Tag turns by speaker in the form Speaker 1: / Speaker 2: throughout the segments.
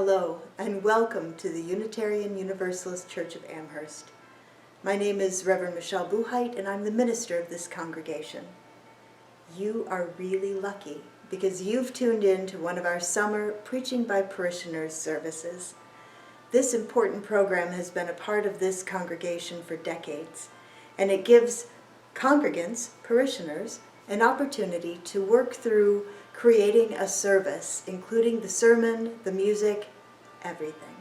Speaker 1: Hello, and welcome to the Unitarian Universalist Church of Amherst. My name is Reverend Micelles Buchheit, and I'm the minister of this congregation. You are really lucky because you've tuned in to one of our summer Preaching by Parishioners services. This important program has been a part of this congregation for decades, and it gives congregants, parishioners, an opportunity to work through creating a service, including the sermon, the music, everything.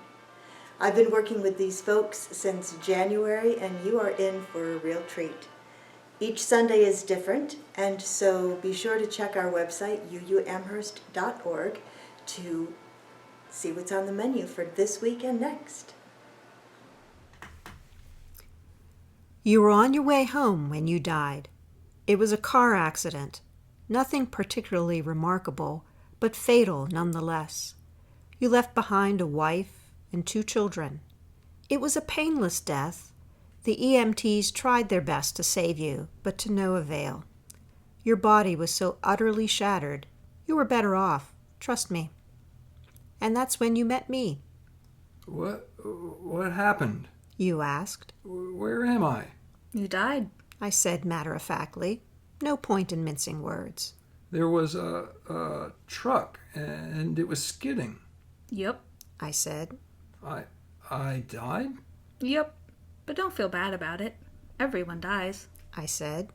Speaker 1: I've been working with these folks since January, and you are in for a real treat. Each Sunday is different, and so be sure to check our website, uuamherst.org, to see what's on the menu for this week and next.
Speaker 2: You were on your way home when you died. It was a car accident. Nothing particularly remarkable, but fatal nonetheless. You left behind a wife and 2 children. It was a painless death. The EMTs tried their best to save you, but to no avail. Your body was so utterly shattered, you were better off, trust me. And that's when you met me.
Speaker 3: What happened?
Speaker 2: You asked.
Speaker 3: Where am I?
Speaker 4: You died,
Speaker 2: I said matter-of-factly. No point in mincing words.
Speaker 3: There was a truck, and it was skidding.
Speaker 4: Yep.
Speaker 2: I said.
Speaker 3: I died?
Speaker 4: Yep. But don't feel bad about it. Everyone dies.
Speaker 2: I said.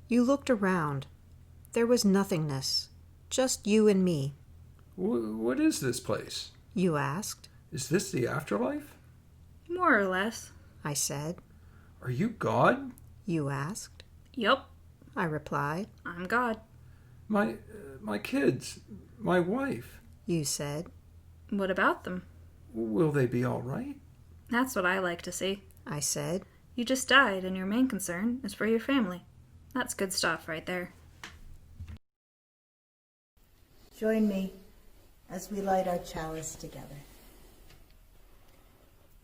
Speaker 2: You looked around. There was nothingness. Just you and me.
Speaker 3: What is this place?
Speaker 2: You asked.
Speaker 3: Is this the afterlife?
Speaker 4: More or less.
Speaker 2: I said.
Speaker 3: Are you God?
Speaker 2: You asked.
Speaker 4: Yep.
Speaker 2: I replied.
Speaker 4: I'm God.
Speaker 3: My kids, my wife.
Speaker 2: You said.
Speaker 4: What about them?
Speaker 3: Will they be all right?
Speaker 4: That's what I like to see.
Speaker 2: I said.
Speaker 4: You just died, and your main concern is for your family. That's good stuff right there.
Speaker 1: Join me as we light our chalice together.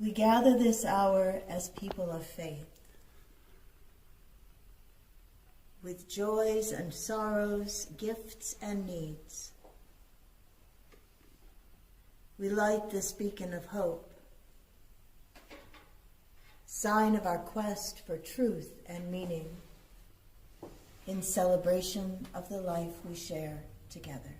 Speaker 1: We gather this hour as people of faith, with joys and sorrows, gifts and needs. We light this beacon of hope, sign of our quest for truth and meaning, in celebration of the life we share together.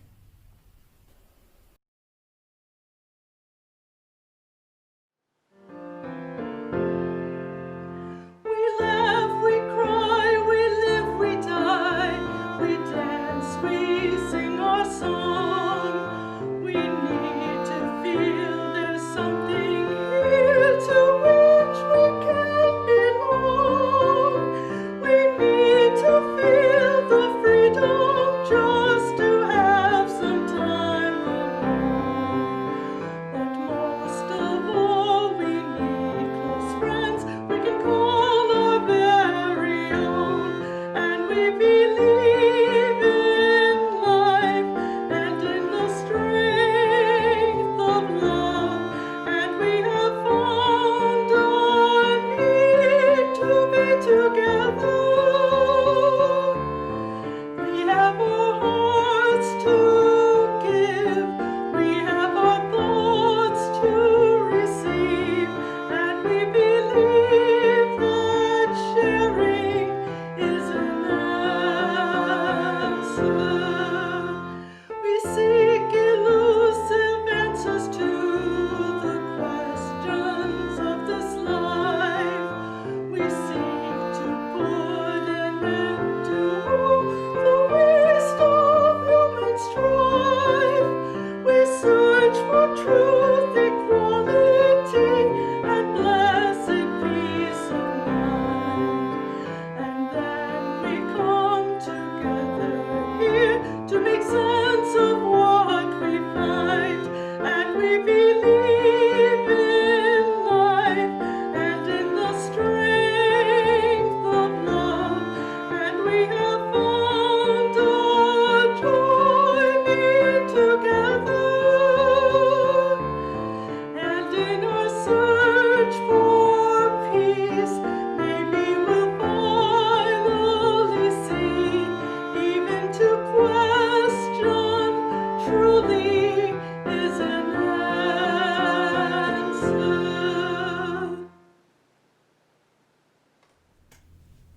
Speaker 5: Truly is an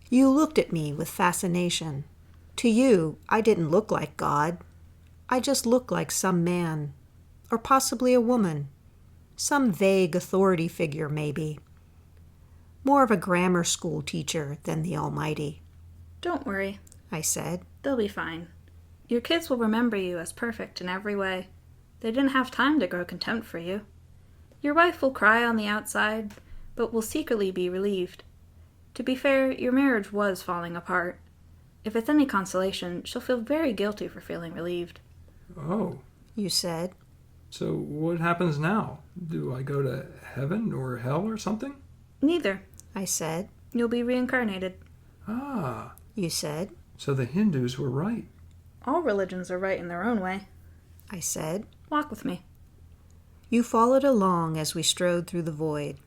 Speaker 2: You looked at me with fascination. To you, I didn't look like God. I just looked like some man, or possibly a woman, some vague authority figure maybe. More of a grammar school teacher than the Almighty.
Speaker 4: Don't worry,
Speaker 2: I said.
Speaker 4: they'll be fine. Your kids will remember you as perfect in every way. They didn't have time to grow contempt for you. Your wife will cry on the outside, but will secretly be relieved. To be fair, your marriage was falling apart. If it's any consolation, she'll feel very guilty for feeling relieved.
Speaker 3: Oh,
Speaker 2: You said.
Speaker 3: so what happens now? Do I go to heaven or hell or something?
Speaker 4: Neither.
Speaker 2: I said.
Speaker 4: You'll be reincarnated.
Speaker 3: Ah,
Speaker 2: You said.
Speaker 3: so the Hindus were right.
Speaker 4: All religions are right in their own way.
Speaker 2: I said.
Speaker 4: Walk with me.
Speaker 2: You followed along as we strode through the void.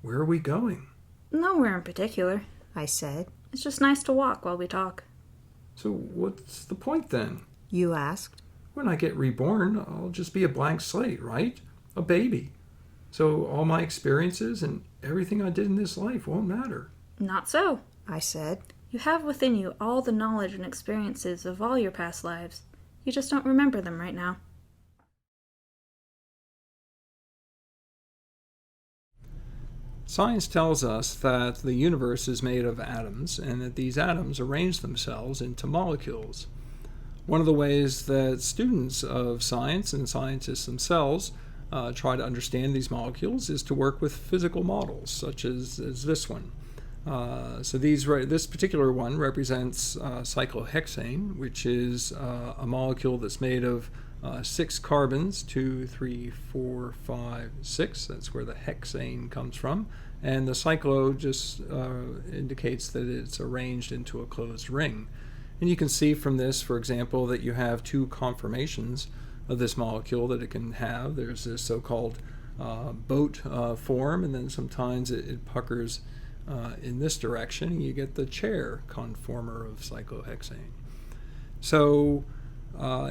Speaker 3: Where are we going?
Speaker 4: Nowhere in particular.
Speaker 2: I said.
Speaker 4: It's just nice to walk while we talk.
Speaker 3: So what's the point then?
Speaker 2: You asked.
Speaker 3: When I get reborn, I'll just be a blank slate, right? A baby. So all my experiences and everything I did in this life won't matter.
Speaker 4: Not so.
Speaker 2: I said.
Speaker 4: You have within you all the knowledge and experiences of all your past lives. You just don't remember them right now.
Speaker 3: Science tells us that the universe is made of atoms and that these atoms arrange themselves into molecules. One of the ways that students of science and scientists themselves try to understand these molecules is to work with physical models, such as this one. This particular one represents cyclohexane, which is a molecule that's made of 6 carbons, 2, 3, 4, 5, 6. That's where the hexane comes from. And the cyclo just indicates that it's arranged into a closed ring. And you can see from this, for example, that you have 2 conformations of this molecule that it can have. There's this so-called boat form, and then sometimes it puckers in this direction, and you get the chair conformer of cyclohexane. So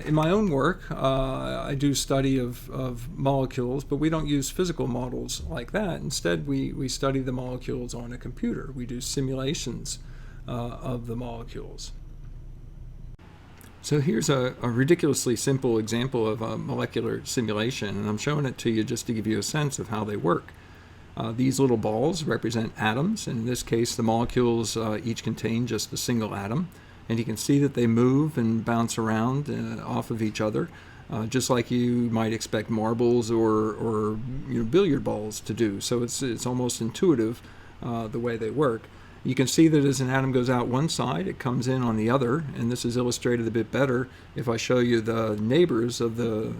Speaker 3: in my own work, I do study of molecules, but we don't use physical models like that. Instead, we study the molecules on a computer. We do simulations of the molecules. So here's a ridiculously simple example of a molecular simulation, and I'm showing it to you just to give you a sense of how they work. These little balls represent atoms, and in this case the molecules each contain just a single atom, and you can see that they move and bounce around off of each other, just like you might expect marbles or billiard balls to do. So it's almost intuitive the way they work. You can see that as an atom goes out one side, it comes in on the other, and this is illustrated a bit better if I show you the neighbors of the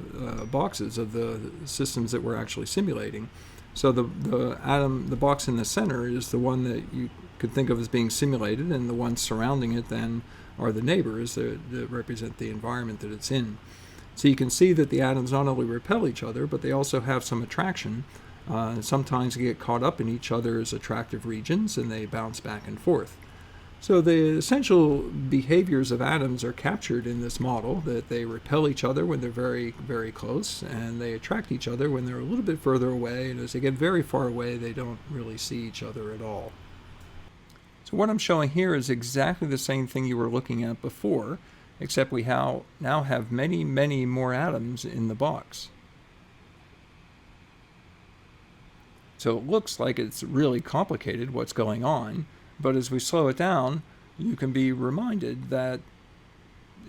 Speaker 3: boxes of the systems that we're actually simulating. So the box in the center is the one that you could think of as being simulated, and the ones surrounding it then are the neighbors that represent the environment that it's in. So you can see that the atoms not only repel each other, but they also have some attraction. Sometimes they get caught up in each other's attractive regions, and they bounce back and forth. So the essential behaviors of atoms are captured in this model, that they repel each other when they're very, very close, and they attract each other when they're a little bit further away, and as they get very far away, they don't really see each other at all. So what I'm showing here is exactly the same thing you were looking at before, except we now have many, many more atoms in the box. So it looks like it's really complicated what's going on, but as we slow it down, you can be reminded that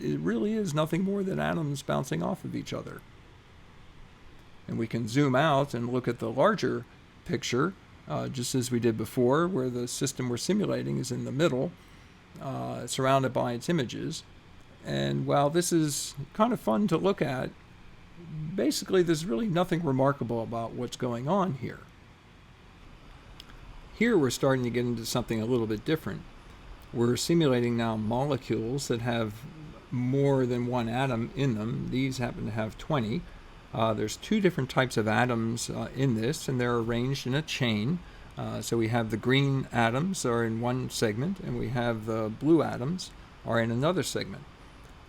Speaker 3: it really is nothing more than atoms bouncing off of each other. And we can zoom out and look at the larger picture, just as we did before, where the system we're simulating is in the middle, surrounded by its images. And while this is kind of fun to look at, basically there's really nothing remarkable about what's going on here. Here we're starting to get into something a little bit different. We're simulating now molecules that have more than one atom in them. These happen to have 20. There's 2 different types of atoms in this, and they're arranged in a chain. So we have the green atoms are in one segment, and we have the blue atoms are in another segment.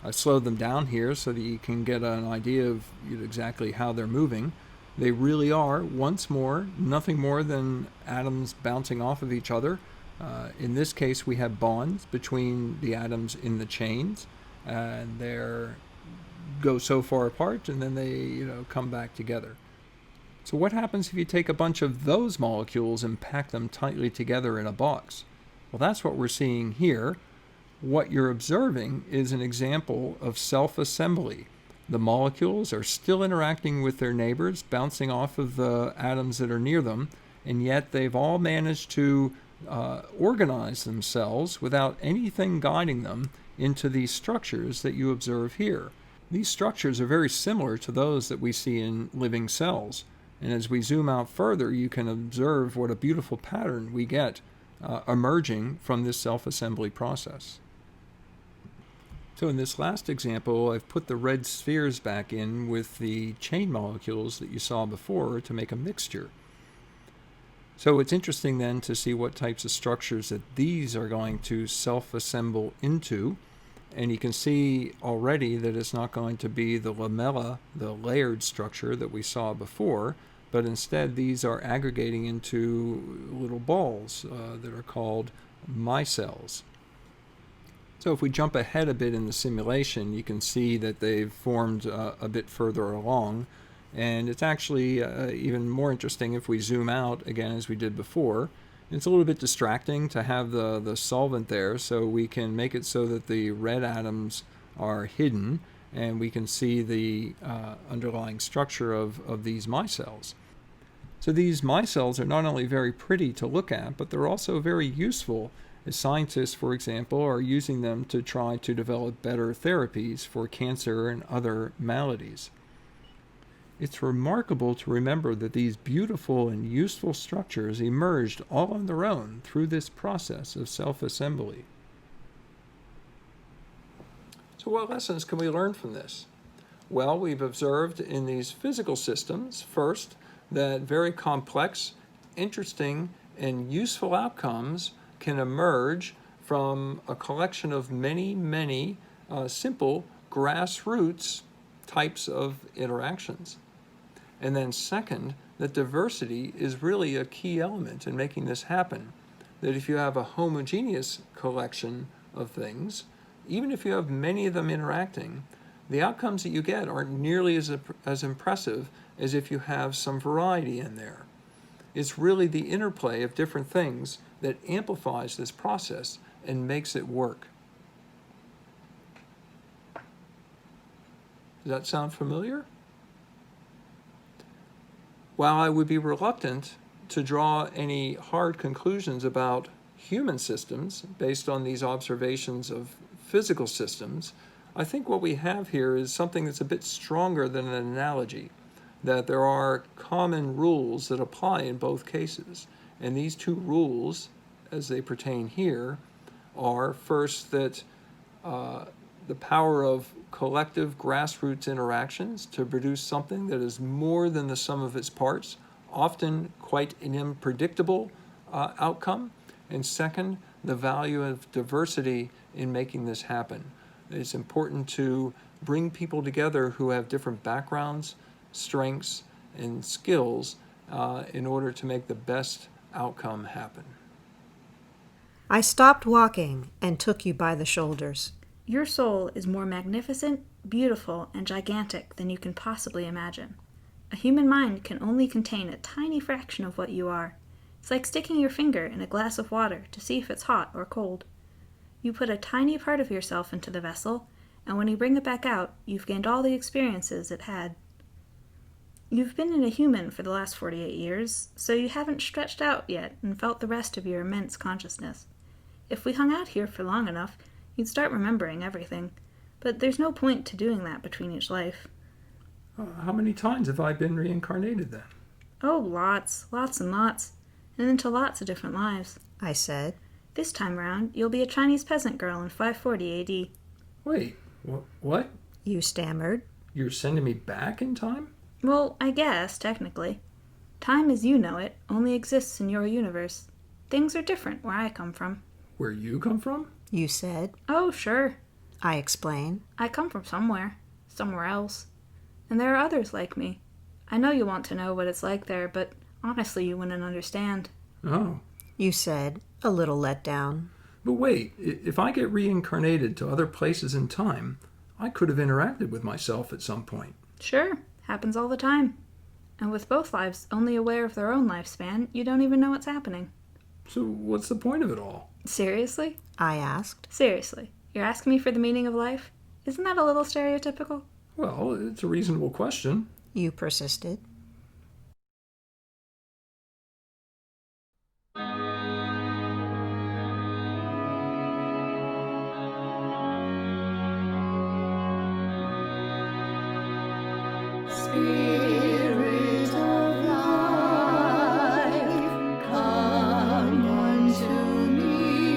Speaker 3: I slowed them down here so that you can get an idea of exactly how they're moving. They really are, once more, nothing more than atoms bouncing off of each other, In this case, we have bonds between the atoms in the chains, and they go so far apart, and then they come back together. So what happens if you take a bunch of those molecules and pack them tightly together in a box? Well, that's what we're seeing here. What you're observing is an example of self-assembly. The molecules are still interacting with their neighbors, bouncing off of the atoms that are near them, and yet they've all managed to organize themselves without anything guiding them into these structures that you observe here. These structures are very similar to those that we see in living cells. And as we zoom out further, you can observe what a beautiful pattern we get emerging from this self-assembly process. So in this last example, I've put the red spheres back in with the chain molecules that you saw before to make a mixture. So it's interesting then to see what types of structures that these are going to self-assemble into. And you can see already that it's not going to be the lamella, the layered structure that we saw before, but instead these are aggregating into little balls that are called Micelles. So if we jump ahead a bit in the simulation, you can see that they've formed a bit further along. And it's actually even more interesting if we zoom out again as we did before. It's a little bit distracting to have the solvent there, so we can make it so that the red atoms are hidden and we can see the underlying structure of these micelles. So these micelles are not only very pretty to look at, but they're also very useful as scientists, for example, are using them to try to develop better therapies for cancer and other maladies. It's remarkable to remember that these beautiful and useful structures emerged all on their own through this process of self-assembly. So what lessons can we learn from this? Well, we've observed in these physical systems, first, that very complex, interesting, and useful outcomes can emerge from a collection of many simple grassroots types of interactions. And then second, that diversity is really a key element in making this happen. That if you have a homogeneous collection of things, even if you have many of them interacting, the outcomes that you get aren't nearly as impressive as if you have some variety in there. It's really the interplay of different things that amplifies this process and makes it work. Does that sound familiar? While I would be reluctant to draw any hard conclusions about human systems based on these observations of physical systems, I think what we have here is something that's a bit stronger than an analogy, that there are common rules that apply in both cases. And these two rules, as they pertain here, are first that the power of collective grassroots interactions to produce something that is more than the sum of its parts, often quite an unpredictable outcome. And second, the value of diversity in making this happen. It's important to bring people together who have different backgrounds, strengths, and skills in order to make the best outcome happen.
Speaker 2: I stopped walking and took you by the shoulders.
Speaker 4: Your soul is more magnificent, beautiful, and gigantic than you can possibly imagine. A human mind can only contain a tiny fraction of what you are. It's like sticking your finger in a glass of water to see if it's hot or cold. You put a tiny part of yourself into the vessel, and when you bring it back out, you've gained all the experiences it had. You've been in a human for the last 48 years, so you haven't stretched out yet and felt the rest of your immense consciousness. If we hung out here for long enough, you'd start remembering everything, but there's no point to doing that between each life.
Speaker 3: How many times have I been reincarnated then?
Speaker 4: Oh, lots and lots, and into lots of different lives.
Speaker 2: I said.
Speaker 4: This time round, you'll be a Chinese peasant girl in 540 AD.
Speaker 3: Wait, what?
Speaker 2: You stammered.
Speaker 3: You're sending me back in time?
Speaker 4: Well, I guess, technically. Time as you know it only exists in your universe. Things are different where I come from.
Speaker 3: Where you come from?
Speaker 2: You said.
Speaker 4: Oh, sure.
Speaker 2: I explained.
Speaker 4: I come from somewhere else. And there are others like me. I know you want to know what it's like there, but honestly you wouldn't understand.
Speaker 3: Oh.
Speaker 2: you said, a little let down.
Speaker 3: But wait, if I get reincarnated to other places in time, I could have interacted with myself at some point.
Speaker 4: Sure, happens all the time. And with both lives only aware of their own lifespan, you don't even know what's happening.
Speaker 3: So what's the point of it all?
Speaker 4: Seriously?
Speaker 2: I asked.
Speaker 4: Seriously. You're asking me for the meaning of life? Isn't that a little stereotypical?
Speaker 3: Well, it's a reasonable question.
Speaker 2: You persisted.
Speaker 5: Spirit of life, come unto me.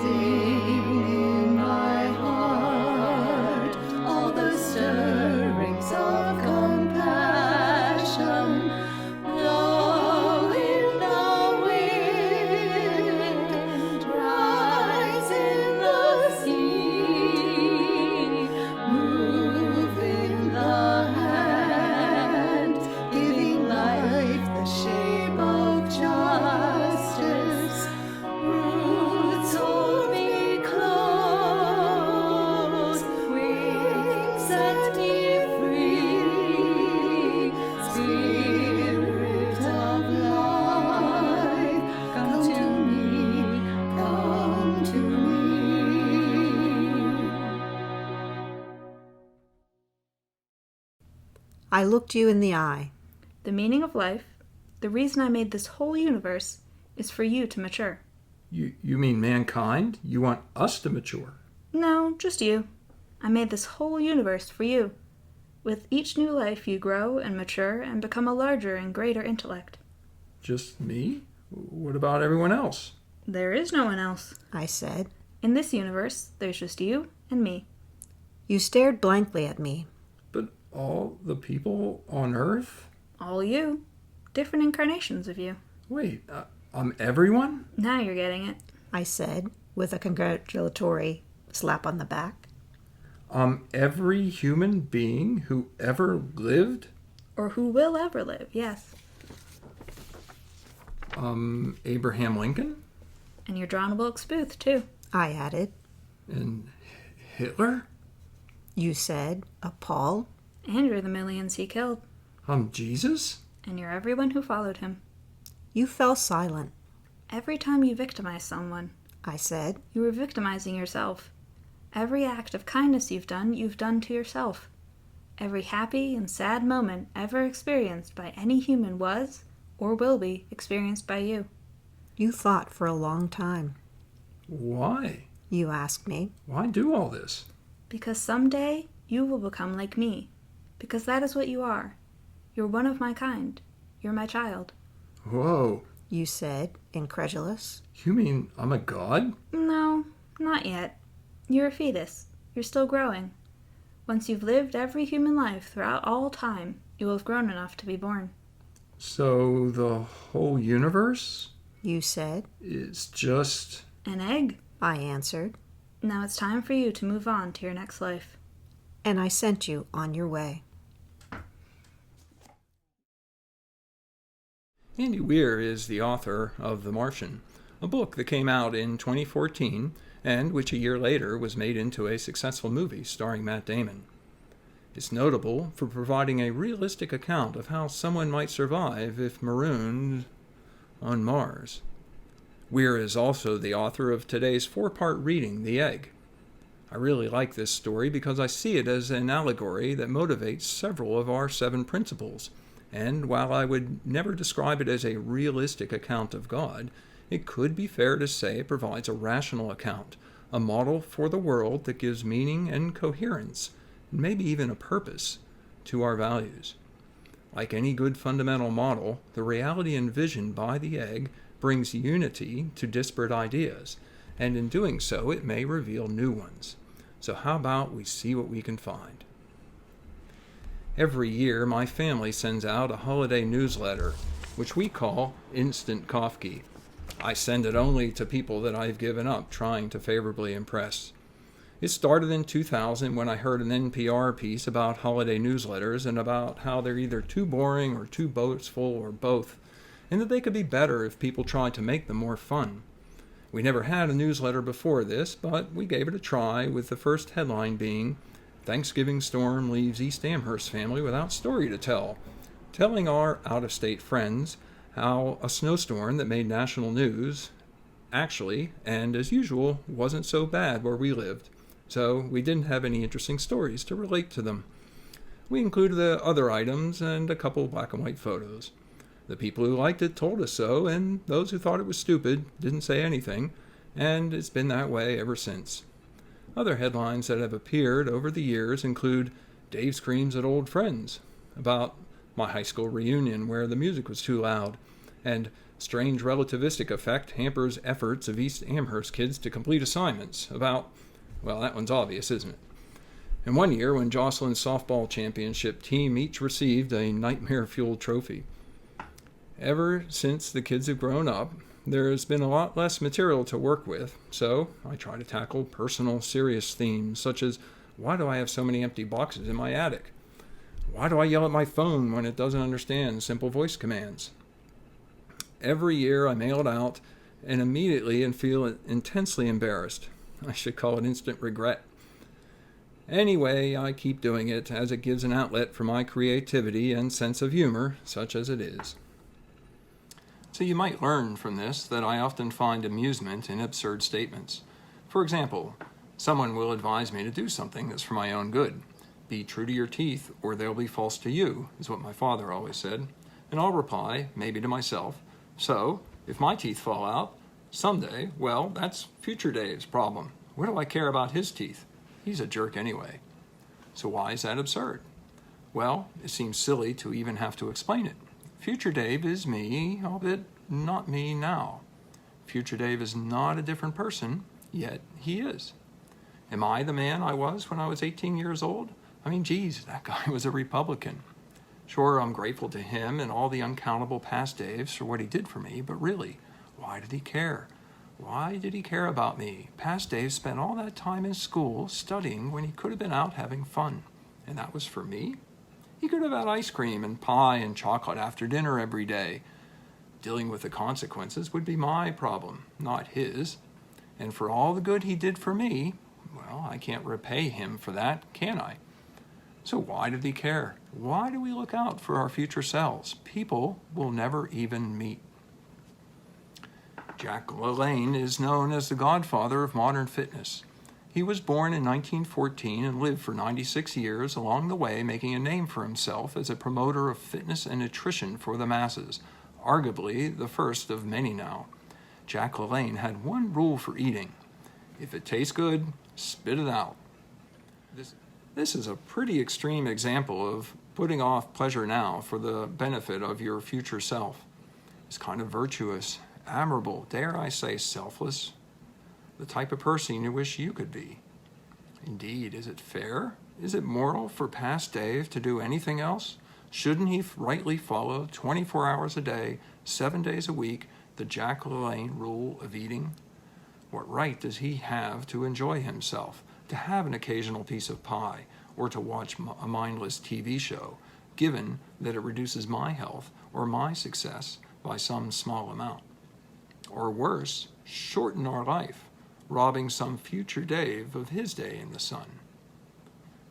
Speaker 5: Sing in my heart all the stirrings of compassion. Blow in the wind, rise in the sea, move in the hand, giving life the shape of justice. Roots hold me close, wings set me free. Spirit of life, come to me, come to me.
Speaker 2: I looked you in the eye.
Speaker 4: The meaning of life, the reason I made this whole universe, is for you to mature.
Speaker 3: You mean mankind? You want us to mature?
Speaker 4: No, just you. I made this whole universe for you. With each new life, you grow and mature and become a larger and greater intellect.
Speaker 3: Just me? What about everyone else?
Speaker 4: There is no one else.
Speaker 2: I said.
Speaker 4: In this universe, there's just you and me.
Speaker 2: You stared blankly at me.
Speaker 3: But all the people on Earth?
Speaker 4: All you. Different incarnations of you.
Speaker 3: Wait, I'm everyone?
Speaker 4: Now you're getting it.
Speaker 2: I said, with a congratulatory slap on the back.
Speaker 3: I'm every human being who ever lived?
Speaker 4: Or who will ever live, yes.
Speaker 3: Abraham Lincoln?
Speaker 4: And you're John Wilkes Booth, too.
Speaker 2: I added.
Speaker 3: And Hitler?
Speaker 2: You said, appalled.
Speaker 4: And you're the millions he killed.
Speaker 3: I'm Jesus?
Speaker 4: And you're everyone who followed him.
Speaker 2: You fell silent.
Speaker 4: Every time you victimize someone,
Speaker 2: I said.
Speaker 4: you were victimizing yourself. Every act of kindness you've done to yourself. Every happy and sad moment ever experienced by any human was, or will be, experienced by you.
Speaker 2: You thought for a long time.
Speaker 3: Why?
Speaker 2: You asked me.
Speaker 3: Why do all this?
Speaker 4: Because someday you will become like me. Because that is what you are. You're one of my kind. You're my child.
Speaker 3: Whoa,
Speaker 2: You said, incredulous.
Speaker 3: you mean I'm a god?
Speaker 4: No, not yet. You're a fetus. You're still growing. Once you've lived every human life throughout all time, you will have grown enough to be born.
Speaker 3: So the whole universe
Speaker 2: You said.
Speaker 3: is just...
Speaker 4: An egg.
Speaker 2: I answered.
Speaker 4: Now it's time for you to move on to your next life.
Speaker 2: And I sent you on your way.
Speaker 3: Andy Weir is the author of The Martian, a book that came out in 2014 and which a year later was made into a successful movie starring Matt Damon. It's notable for providing a realistic account of how someone might survive if marooned on Mars. Weir is also the author of today's 4-part reading, The Egg. I really like this story because I see it as an allegory that motivates several of our 7 principles. And while I would never describe it as a realistic account of God, it could be fair to say it provides a rational account, a model for the world that gives meaning and coherence, and maybe even a purpose, to our values. Like any good fundamental model, the reality envisioned by the egg brings unity to disparate ideas, and in doing so it may reveal new ones. So how about we see what we can find? Every year, my family sends out a holiday newsletter, which we call Instant Coffee. I send it only to people that I've given up trying to favorably impress. It started in 2000 when I heard an NPR piece about holiday newsletters and about how they're either too boring or too boastful or both, and that they could be better if people tried to make them more fun. We never had a newsletter before this, but we gave it a try, with the first headline being, "Thanksgiving Storm Leaves East Amherst Family Without Story to Tell," telling our out-of-state friends how a snowstorm that made national news actually, and as usual, wasn't so bad where we lived, so we didn't have any interesting stories to relate to them. We included the other items and a couple black and white photos. The people who liked it told us so, and those who thought it was stupid didn't say anything, and it's been that way ever since. Other headlines that have appeared over the years include "Dave Screams at Old Friends," about my high school reunion where the music was too loud, and "Strange relativistic effect hampers efforts of East Amherst kids to complete assignments," about, well, that one's obvious, isn't it? And one year when Jocelyn's softball championship team each received a nightmare-fueled trophy. Ever since the kids have grown up, there has been a lot less material to work with, so I try to tackle personal, serious themes such as, why do I have so many empty boxes in my attic? Why do I yell at my phone when it doesn't understand simple voice commands? Every year I mail it out and immediately feel intensely embarrassed. I should call it instant regret. Anyway, I keep doing it as it gives an outlet for my creativity and sense of humor, such as it is. So you might learn from this that I often find amusement in absurd statements. For example, someone will advise me to do something that's for my own good. "Be true to your teeth, or they'll be false to you," is what my father always said. And I'll reply, maybe to myself, "So, if my teeth fall out someday, well, that's future Dave's problem. What do I care about his teeth? He's a jerk anyway." So why is that absurd? Well, it seems silly to even have to explain it. Future Dave is me, albeit not me now. Future Dave is not a different person, yet he is. Am I the man I was when I was 18 years old? I mean, geez, that guy was a Republican. Sure, I'm grateful to him and all the uncountable past Daves for what he did for me, but really, why did he care? Why did he care about me? Past Dave spent all that time in school studying when he could have been out having fun. And that was for me? He could have had ice cream and pie and chocolate after dinner every day. Dealing with the consequences would be my problem, not his. And for all the good he did for me, well, I can't repay him for that, can I? So why did he care? Why do we look out for our future selves? People we'll never even meet. Jack LaLanne is known as the godfather of modern fitness. He was born in 1914 and lived for 96 years along the way, making a name for himself as a promoter of fitness and nutrition for the masses, arguably the first of many now. Jack LaLanne had one rule for eating: if it tastes good, spit it out. This is a pretty extreme example of putting off pleasure now for the benefit of your future self. It's kind of virtuous, admirable, dare I say selfless, the type of person you wish you could be. Indeed, is it fair? Is it moral for past Dave to do anything else? Shouldn't he rightly follow 24 hours a day, 7 days a week, the Jack LaLanne rule of eating? What right does he have to enjoy himself, to have an occasional piece of pie, or to watch a mindless TV show, given that it reduces my health or my success by some small amount? Or worse, shorten our life, robbing some future Dave of his day in the sun.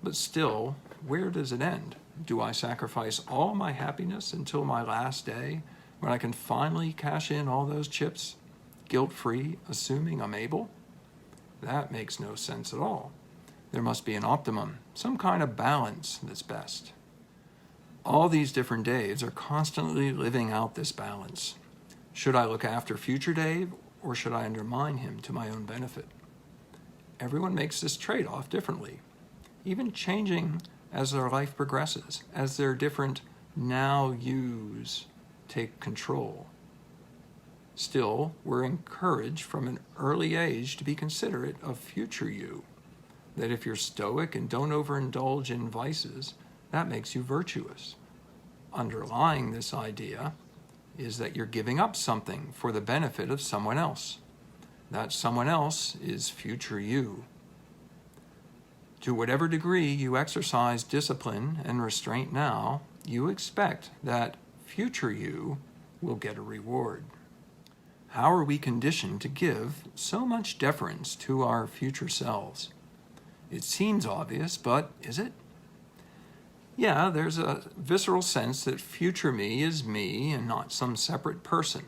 Speaker 3: But still, where does it end? Do I sacrifice all my happiness until my last day, when I can finally cash in all those chips, guilt-free, assuming I'm able? That makes no sense at all. There must be an optimum, some kind of balance that's best. All these different Daves are constantly living out this balance. Should I look after future Dave, or should I undermine him to my own benefit? Everyone makes this trade-off differently, even changing as their life progresses, as their different now-yous take control. Still, we're encouraged from an early age to be considerate of future you, that if you're stoic and don't overindulge in vices, that makes you virtuous. Underlying this idea is that you're giving up something for the benefit of someone else. That someone else is future you. To whatever degree you exercise discipline and restraint now, you expect that future you will get a reward. How are we conditioned to give so much deference to our future selves? It seems obvious, but is it? Yeah, there's a visceral sense that future me is me and not some separate person.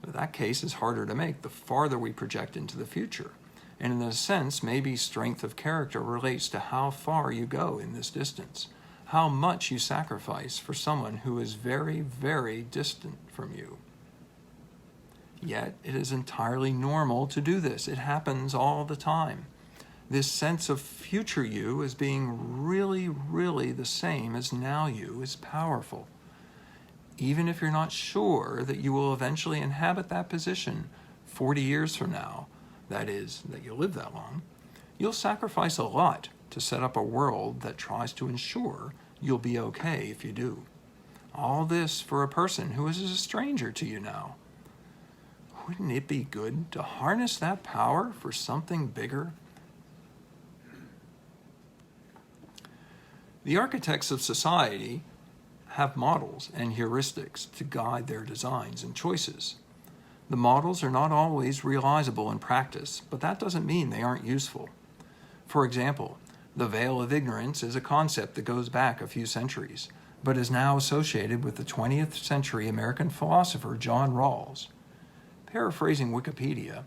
Speaker 3: But that case is harder to make the farther we project into the future. And in a sense, maybe strength of character relates to how far you go in this distance, how much you sacrifice for someone who is very, very distant from you. Yet, it is entirely normal to do this. It happens all the time. This sense of future you as being really, really the same as now you is powerful. Even if you're not sure that you will eventually inhabit that position 40 years from now, that is, that you'll live that long, you'll sacrifice a lot to set up a world that tries to ensure you'll be okay if you do. All this for a person who is a stranger to you now. Wouldn't it be good to harness that power for something bigger? The architects of society have models and heuristics to guide their designs and choices. The models are not always realizable in practice, but that doesn't mean they aren't useful. For example, the veil of ignorance is a concept that goes back a few centuries, but is now associated with the 20th century American philosopher John Rawls. Paraphrasing Wikipedia,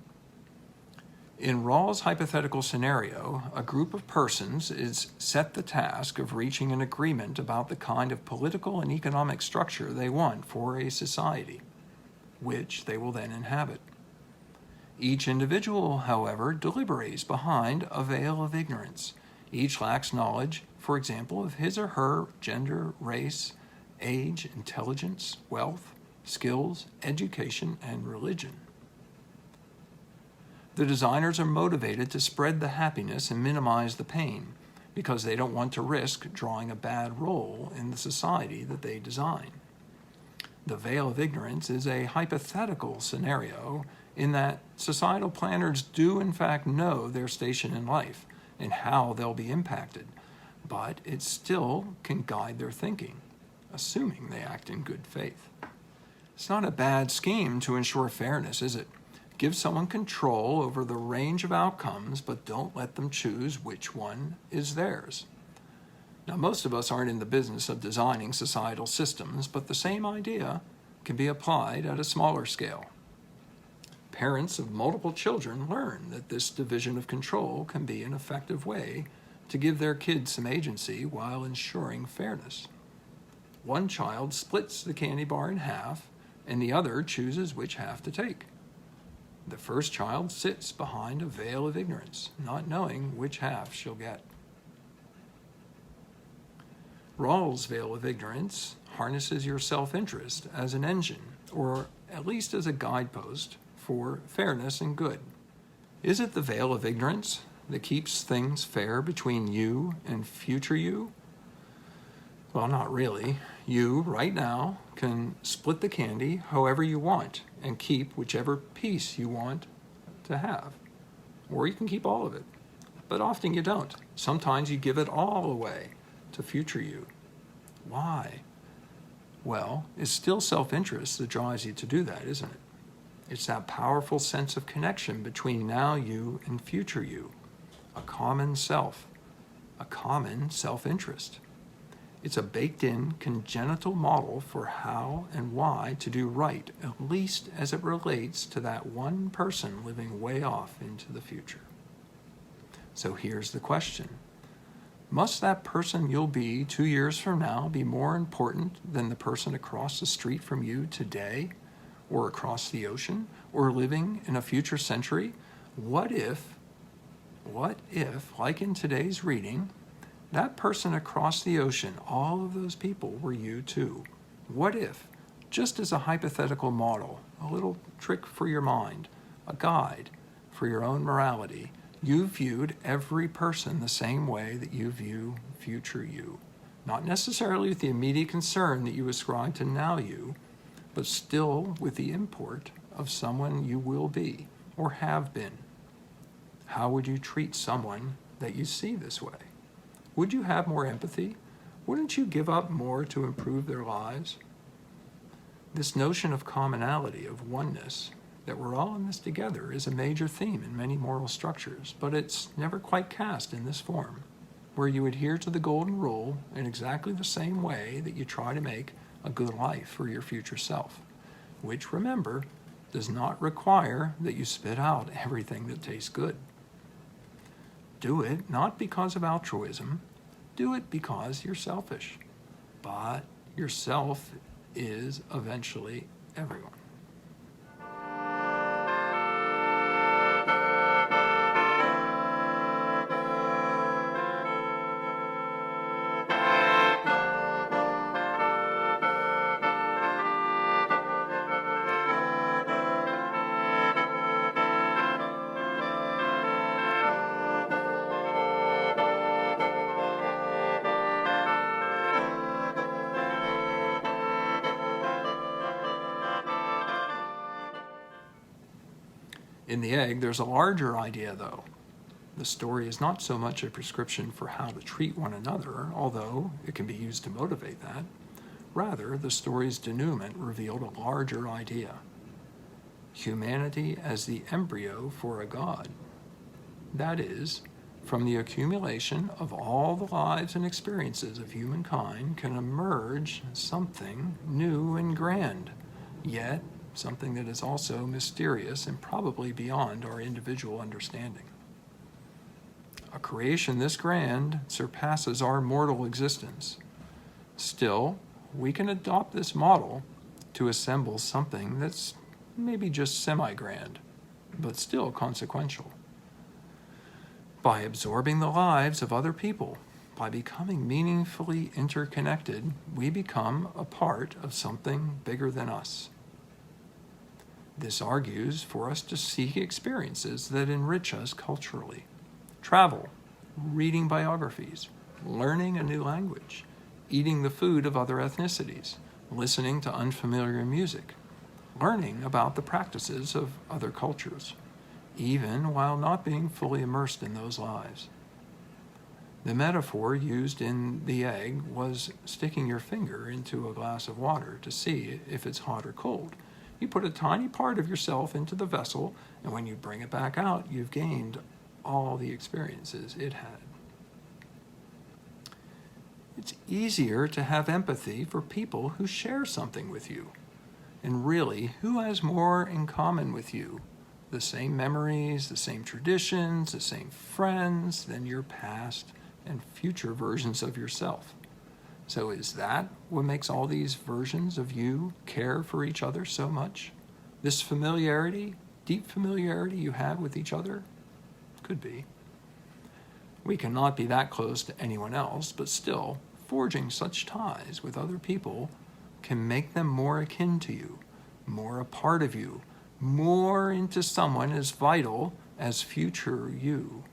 Speaker 3: in Rawls' hypothetical scenario, a group of persons is set the task of reaching an agreement about the kind of political and economic structure they want for a society, which they will then inhabit. Each individual, however, deliberates behind a veil of ignorance. Each lacks knowledge, for example, of his or her gender, race, age, intelligence, wealth, skills, education, and religion. The designers are motivated to spread the happiness and minimize the pain because they don't want to risk drawing a bad role in the society that they design. The veil of ignorance is a hypothetical scenario in that societal planners do in fact know their station in life and how they'll be impacted, but it still can guide their thinking, assuming they act in good faith. It's not a bad scheme to ensure fairness, is it? Give someone control over the range of outcomes, but don't let them choose which one is theirs. Now, most of us aren't in the business of designing societal systems, but the same idea can be applied at a smaller scale. Parents of multiple children learn that this division of control can be an effective way to give their kids some agency while ensuring fairness. One child splits the candy bar in half, and the other chooses which half to take. The first child sits behind a veil of ignorance, not knowing which half she'll get. Rawls' veil of ignorance harnesses your self-interest as an engine, or at least as a guidepost, for fairness and good. Is it the veil of ignorance that keeps things fair between you and future you? Well, not really. You, right now, can split the candy however you want and keep whichever piece you want to have. Or you can keep all of it. But often you don't. Sometimes you give it all away to future you. Why? Well, it's still self-interest that drives you to do that, isn't it? It's that powerful sense of connection between now you and future you. A common self. A common self-interest. It's a baked-in congenital model for how and why to do right, at least as it relates to that one person living way off into the future. So here's the question. Must that person you'll be 2 years from now be more important than the person across the street from you today, or across the ocean, or living in a future century? What if, like in today's reading, that person across the ocean, all of those people were you too? What if, just as a hypothetical model, a little trick for your mind, a guide for your own morality, you viewed every person the same way that you view future you? Not necessarily with the immediate concern that you ascribe to now you, but still with the import of someone you will be or have been. How would you treat someone that you see this way? Would you have more empathy? Wouldn't you give up more to improve their lives? This notion of commonality, of oneness, that we're all in this together, is a major theme in many moral structures, but it's never quite cast in this form, where you adhere to the golden rule in exactly the same way that you try to make a good life for your future self, which, remember, does not require that you spit out everything that tastes good. Do it not because of altruism, do it because you're selfish. But yourself is eventually everyone. In the egg, there's a larger idea, though. The story is not so much a prescription for how to treat one another, although it can be used to motivate that. Rather, the story's denouement revealed a larger idea: humanity as the embryo for a god. That is, from the accumulation of all the lives and experiences of humankind can emerge something new and grand, yet something that is also mysterious and probably beyond our individual understanding. A creation this grand surpasses our mortal existence. Still, we can adopt this model to assemble something that's maybe just semi-grand, but still consequential. By absorbing the lives of other people, by becoming meaningfully interconnected, we become a part of something bigger than us. This argues for us to seek experiences that enrich us culturally. Travel, reading biographies, learning a new language, eating the food of other ethnicities, listening to unfamiliar music, learning about the practices of other cultures, even while not being fully immersed in those lives. The metaphor used in the egg was sticking your finger into a glass of water to see if it's hot or cold. You put a tiny part of yourself into the vessel, and when you bring it back out, you've gained all the experiences it had. It's easier to have empathy for people who share something with you. And really, who has more in common with you? The same memories, the same traditions, the same friends than your past and future versions of yourself. So is that what makes all these versions of you care for each other so much? This familiarity, deep familiarity you have with each other? Could be. We cannot be that close to anyone else, but still, forging such ties with other people can make them more akin to you, more a part of you, more into someone as vital as future you.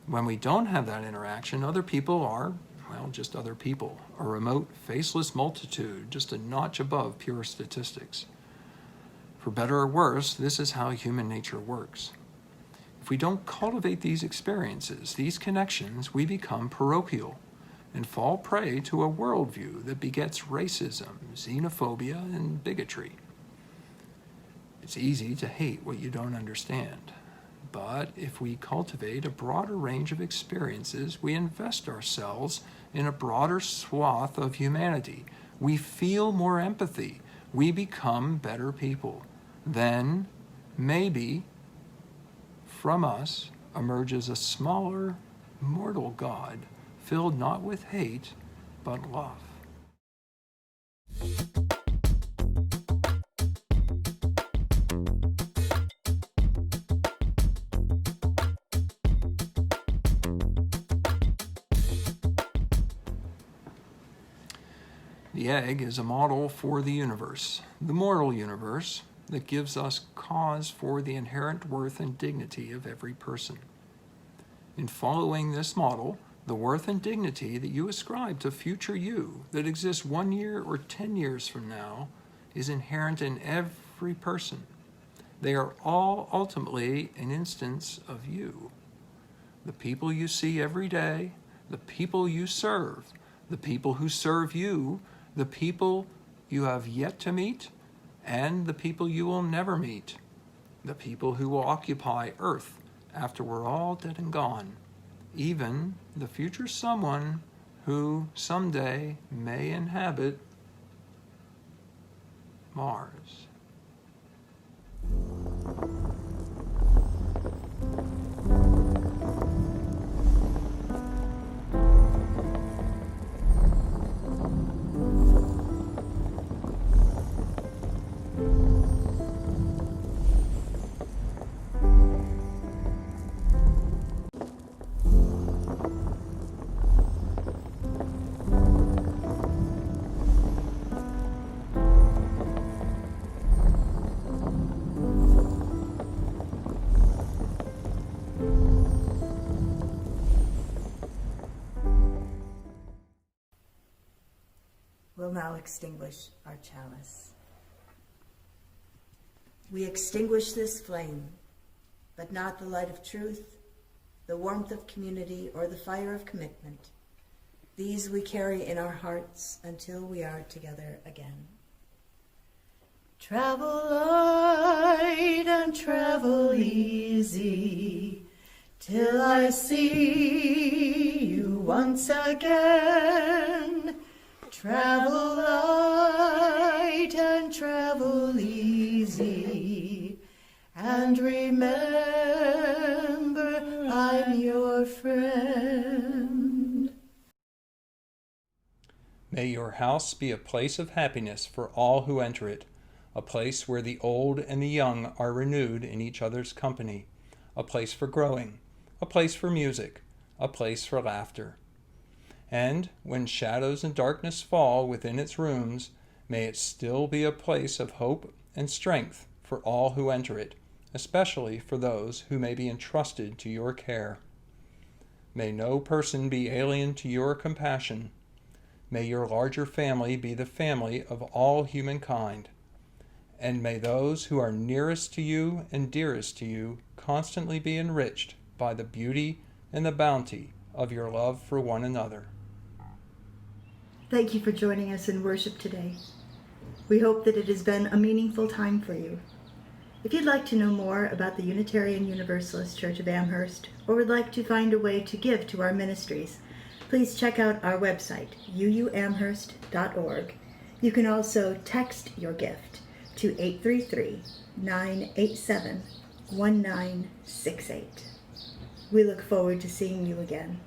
Speaker 3: When we don't have that interaction, other people are, well, just other people, a remote, faceless multitude, just a notch above pure statistics. For better or worse, this is how human nature works. If we don't cultivate these experiences, these connections, we become parochial and fall prey to a worldview that begets racism, xenophobia, and bigotry. It's easy to hate what you don't understand. But if we cultivate a broader range of experiences, we invest ourselves in a broader swath of humanity. We feel more empathy. We become better people. Then, maybe, from us emerges a smaller, mortal God, filled not with hate, but love. The egg is a model for the universe, the moral universe, that gives us cause for the inherent worth and dignity of every person. In following this model, the worth and dignity that you ascribe to future you that exists 1 year or 10 years from now is inherent in every person. They are all ultimately an instance of you. The people you see every day, the people you serve, the people who serve you, the people you have yet to meet, and the people you will never meet, the people who will occupy Earth after we're all dead and gone, even the future someone who someday may inhabit Mars.
Speaker 1: We'll now extinguish our chalice. We extinguish this flame, but not the light of truth, the warmth of community, or the fire of commitment. These we carry in our hearts until we are together again.
Speaker 5: Travel light and travel easy, till I see you once again. Travel light and travel easy, and remember I'm your friend.
Speaker 3: May your house be a place of happiness for all who enter it, a place where the old and the young are renewed in each other's company, a place for growing, a place for music, a place for laughter. And when shadows and darkness fall within its rooms, may it still be a place of hope and strength for all who enter it, especially for those who may be entrusted to your care. May no person be alien to your compassion. May your larger family be the family of all humankind. And may those who are nearest to you and dearest to you constantly be enriched by the beauty and the bounty of your love for one another.
Speaker 1: Thank you for joining us in worship today. We hope that it has been a meaningful time for you. If you'd like to know more about the Unitarian Universalist Church of Amherst, or would like to find a way to give to our ministries, please check out our website, uuamherst.org. You can also text your gift to 833-987-1968. We look forward to seeing you again.